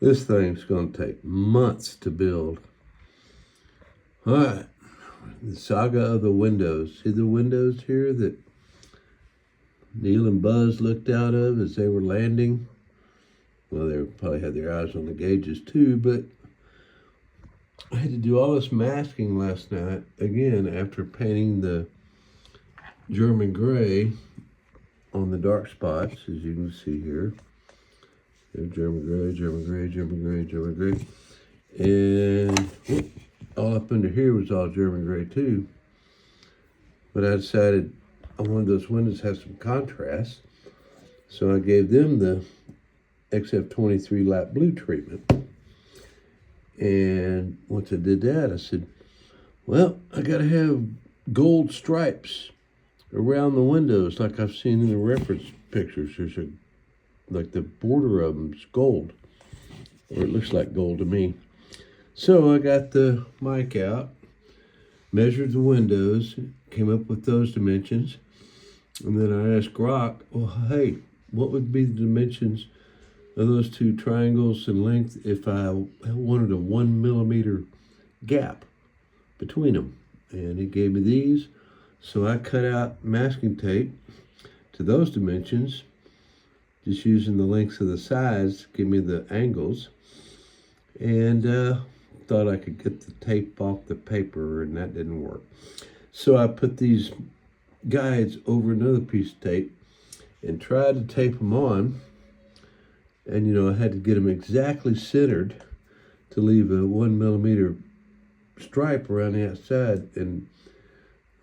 This thing's going to take months to build. All right, the saga of the windows. See the windows here that Neil and Buzz looked out of as they were landing? Well, they probably had their eyes on the gauges too, but I had to do all this masking last night, again, after painting the German gray on the dark spots, as you can see here. German gray, German gray, German gray, German gray. And all up under here was all German gray too. But I decided I wanted those windows to have some contrast. So I gave them the XF23 light blue treatment. And once I did that, I said, well, I got to have gold stripes around the windows like I've seen in the reference pictures. There's like the border of them's gold, or it looks like gold to me. So I got the mic out, measured the windows, came up with those dimensions, and then I asked Grok, well, hey, what would be the dimensions of those two triangles in length if I wanted a 1 millimeter gap between them? And he gave me these. So I cut out masking tape to those dimensions, just using the lengths of the sides to give me the angles. And thought I could get the tape off the paper, and that didn't work. So I put these guides over another piece of tape and tried to tape them on. And, you know, I had to get them exactly centered to leave a 1 millimeter stripe around the outside. And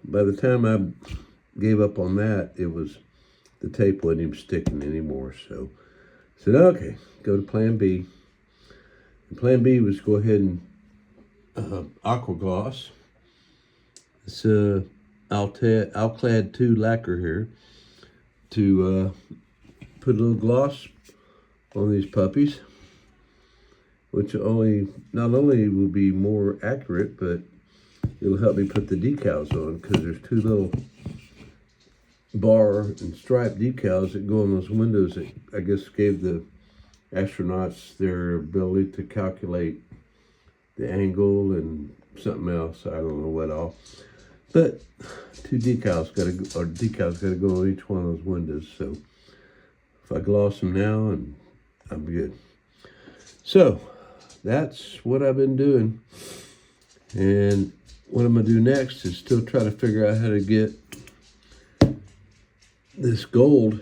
by the time I gave up on that, the tape wasn't even sticking anymore. So I said, okay, go to plan B. And plan B was go ahead and aqua gloss. It's Alclad 2 lacquer here to put a little gloss on these puppies, which not only will be more accurate, but it'll help me put the decals on, because there's two little bar and stripe decals that go on those windows that I guess gave the astronauts their ability to calculate the angle and something else. I don't know what all. But decals got to go on each one of those windows. So if I gloss them now, and I'm good. So that's what I've been doing. And what I'm going to do next is still try to figure out how to get this gold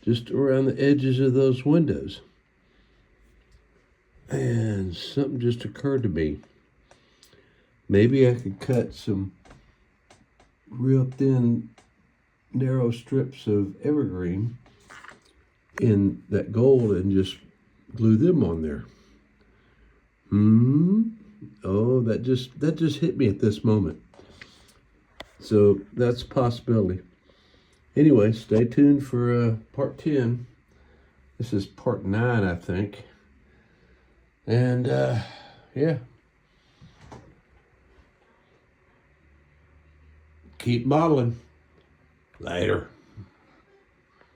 just around the edges of those windows. And something just occurred to me. Maybe I could cut some real thin, narrow strips of evergreen in that gold and just glue them on there. Oh, that just hit me at this moment. So that's a possibility. Anyway, stay tuned for part 10. This is part 9, I think. And yeah. Keep modeling. Later.